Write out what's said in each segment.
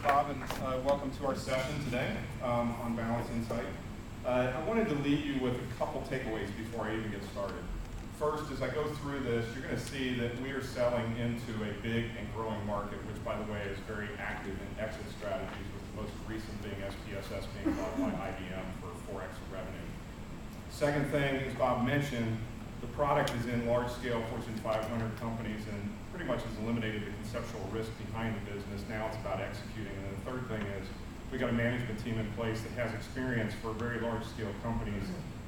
Bob, and welcome to our session today on Balance Insight. I wanted to leave you with a couple takeaways before I even get started. First, as I go through this, you're going to see that we are selling into a big and growing market, which, by the way, is very active in exit strategies, with the most recent being SPSS being bought by IBM for 4x revenue. Second thing, as Bob mentioned, the product is in large-scale Fortune 500 companies and pretty much has eliminated the conceptual risk behind the business. Now it's about executing. And the third thing is we got a management team in place that has experience for very large-scale companies,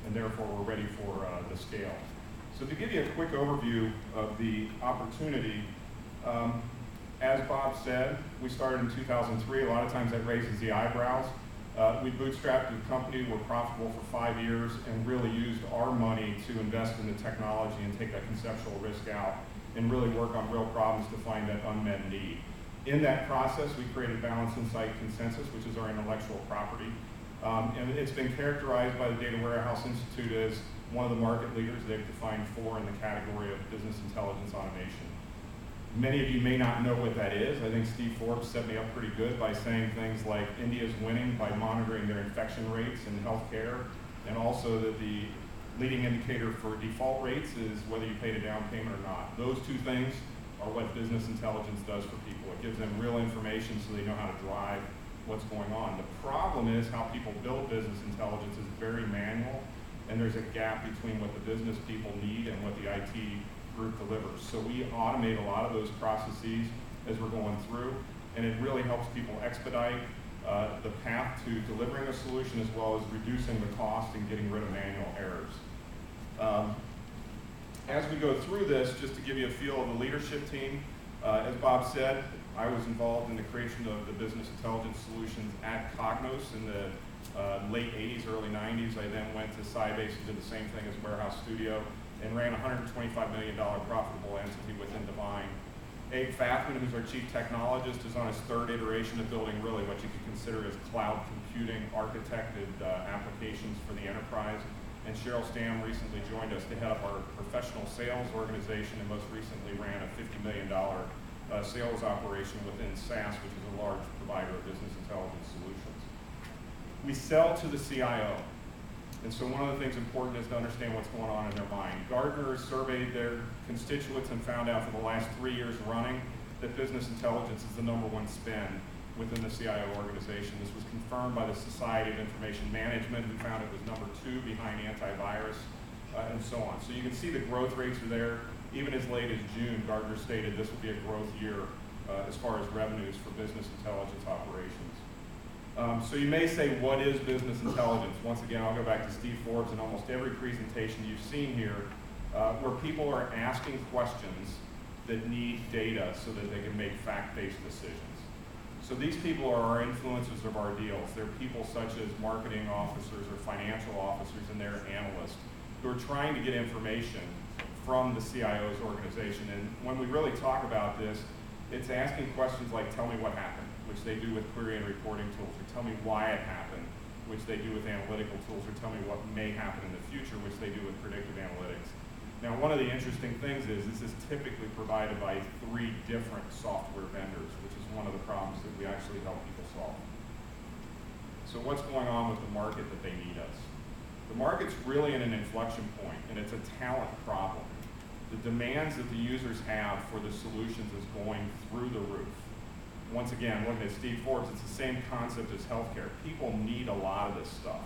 and therefore we're ready for the scale. So to give you a quick overview of the opportunity, as Bob said, we started in 2003. A lot of times that raises the eyebrows. We bootstrapped the company, were profitable for 5 years, and really used our money to invest in the technology and take that conceptual risk out and really work on real problems to find that unmet need. In that process, we created Balance Insight Consensus, which is our intellectual property. And it's been characterized by the Data Warehouse Institute as one of the market leaders. They've defined 4 in the category of business intelligence automation. Many of you may not know what that is. I think Steve Forbes set me up pretty good by saying things like India's winning by monitoring their infection rates in healthcare, and also that the leading indicator for default rates is whether you paid a down payment or not. Those two things are what business intelligence does for people. It gives them real information so they know how to drive what's going on. The problem is how people build business intelligence is very manual, and there's a gap between what the business people need and what the IT group delivers. So we automate a lot of those processes as we're going through, and it really helps people expedite the path to delivering a solution, as well as reducing the cost and getting rid of manual errors. As we go through this, just to give you a feel of the leadership team, as Bob said, I was involved in the creation of the business intelligence solutions at Cognos in the late 80s, early 90s. I then went to Sybase and did the same thing as Warehouse Studio, and ran a $125 million profitable entity within Divine. Abe Fathman, who's our chief technologist, is on his 3rd iteration of building really what you could consider as cloud computing architected applications for the enterprise. And Cheryl Stam recently joined us to head up our professional sales organization, and most recently ran a $50 million sales operation within SAS, which is a large provider of business intelligence solutions. We sell to the CIO. And so one of the things important is to understand what's going on in their mind. Gartner surveyed their constituents and found out for the last 3 years running that business intelligence is the #1 spend within the CIO organization. This was confirmed by the Society of Information Management, who found it was #2 behind antivirus, and so on. So you can see the growth rates are there. Even as late as June, Gartner stated this would be a growth year as far as revenues for business intelligence operations. So you may say, what is business intelligence? Once again, I'll go back to Steve Forbes and almost every presentation you've seen here, where people are asking questions that need data so that they can make fact-based decisions. So these people are our influencers of our deals. They're people such as marketing officers or financial officers and their analysts who are trying to get information from the CIO's organization. And when we really talk about this, it's asking questions like, tell me what happened, which they do with query and reporting tools, or tell me why it happened, which they do with analytical tools, or tell me what may happen in the future, which they do with predictive analytics. Now, one of the interesting things is this is typically provided by 3 different software vendors, which is one of the problems that we actually help people solve. So what's going on with the market that they need us? The market's really in an inflection point, and it's a talent problem. The demands that the users have for the solutions is going through the roof. Once again, looking at Steve Forbes, it's the same concept as healthcare. People need a lot of this stuff,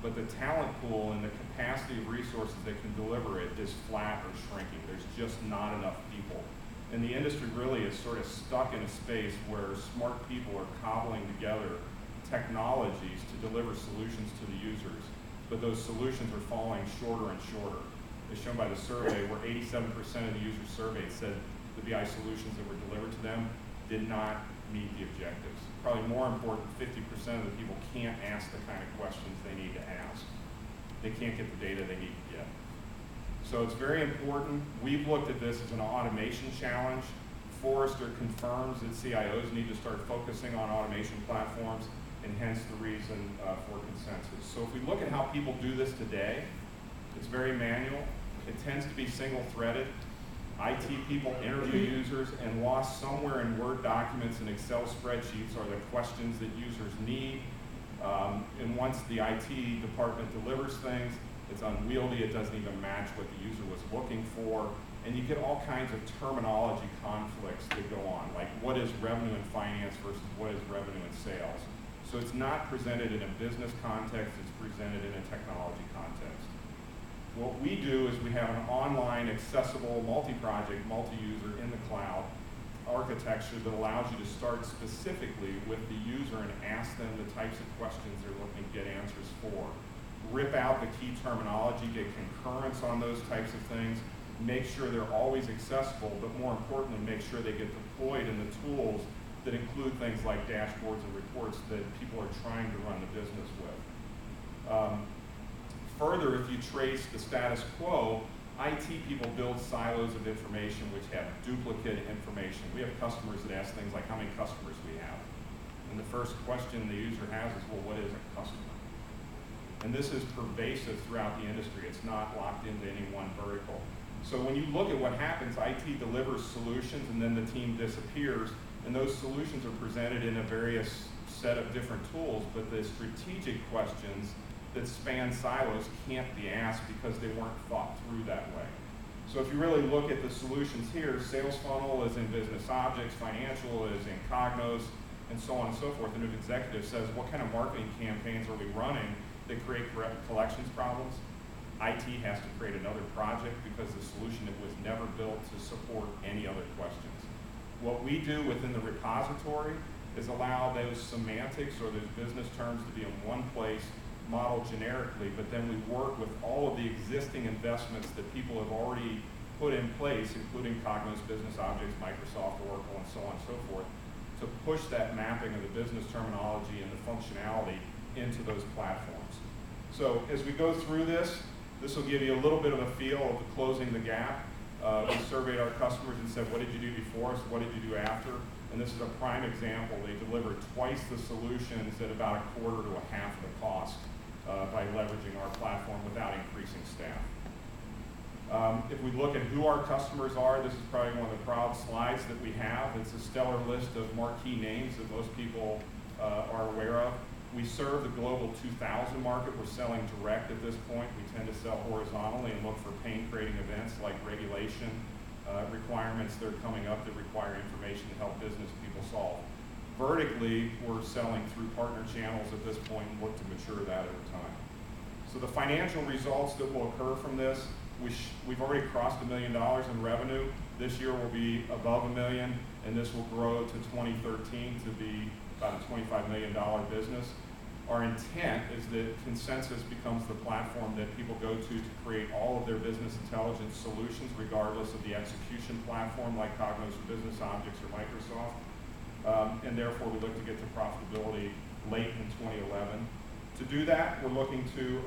but the talent pool and the capacity of resources that can deliver it is flat or shrinking. There's just not enough people. And the industry really is sort of stuck in a space where smart people are cobbling together technologies to deliver solutions to the users, but those solutions are falling shorter and shorter. As shown by the survey, where 87% of the users surveyed said the BI solutions that were delivered to them did not meet the objectives. Probably more important, 50% of the people can't ask the kind of questions they need to ask. They can't get the data they need to get. So it's very important. We've looked at this as an automation challenge. Forrester confirms that CIOs need to start focusing on automation platforms, and hence the reason for consensus. So if we look at how people do this today, it's very manual. It tends to be single-threaded. IT people interview users, and lost somewhere in Word documents and Excel spreadsheets are the questions that users need. And once the IT department delivers things, it's unwieldy, it doesn't even match what the user was looking for, and you get all kinds of terminology conflicts that go on, like what is revenue and finance versus what is revenue and sales. So it's not presented in a business context, it's presented in a technology context. What we do is we have an online, accessible, multi-project, multi-user in the cloud architecture that allows you to start specifically with the user and ask them the types of questions they're looking to get answers for. Rip out the key terminology, get concurrence on those types of things, make sure they're always accessible, but more importantly, make sure they get deployed in the tools that include things like dashboards and reports that people are trying to run the business with. Further, if you trace the status quo, IT people build silos of information which have duplicate information. We have customers that ask things like how many customers we have. And the first question the user has is, well, what is a customer? And this is pervasive throughout the industry. It's not locked into any one vertical. So when you look at what happens, IT delivers solutions and then the team disappears, and those solutions are presented in a various set of different tools, but the strategic questions that span silos can't be asked because they weren't thought through that way. So if you really look at the solutions here, sales funnel is in business objects, financial is in Cognos, and so on and so forth. And if an executive says, what kind of marketing campaigns are we running that create collections problems? IT has to create another project because the solution that was never built to support any other questions. What we do within the repository is allow those semantics or those business terms to be in one place, modeled generically, but then we work with all of the existing investments that people have already put in place, including Cognos Business Objects, Microsoft, Oracle, and so on and so forth, to push that mapping of the business terminology and the functionality into those platforms. So as we go through this will give you a little bit of a feel of closing the gap. We surveyed our customers and said, what did you do before us? What did you do after? And this is a prime example. They delivered twice the solutions at about a quarter to a half the cost by leveraging our platform without increasing staff. If we look at who our customers are, this is probably one of the proud slides that we have. It's a stellar list of marquee names that most people are aware of. We serve the global 2000 market. We're selling direct at this point. We tend to sell horizontally and look for pain-creating events like regulation requirements that are coming up that require information to help business people solve. Vertically, we're selling through partner channels at this point and look to mature that over time. So the financial results that will occur from this, we've already crossed $1 million in revenue. This year will be above $1 million, and this will grow to 2013 to be about a $25 million business. Our intent is that Consensus becomes the platform that people go to create all of their business intelligence solutions, regardless of the execution platform like Cognos or Business Objects or Microsoft. And therefore, we look to get to profitability late in 2011. To do that, we're looking to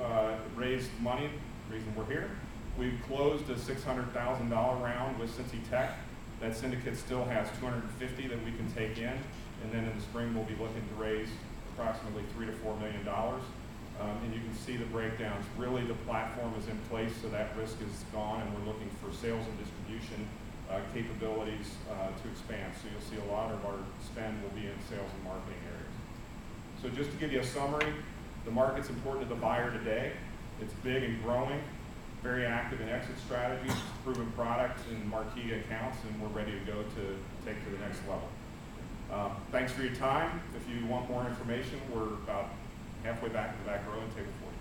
raise money. The reason we're here, we've closed a $600,000 round with Cincy Tech. That syndicate still has $250 that we can take in, and then in the spring we'll be looking to raise approximately $3 to $4 million. And you can see the breakdowns. Really, the platform is in place, so that risk is gone, and we're looking for sales and distribution capabilities to expand. So you'll see a lot of our spend will be in sales and marketing areas. So just to give you a summary, the market's important to the buyer today. It's big and growing, very active in exit strategies, proven products in marquee accounts, and we're ready to go to take to the next level. Thanks for your time. If you want more information, we're about halfway back in the back row and table 40.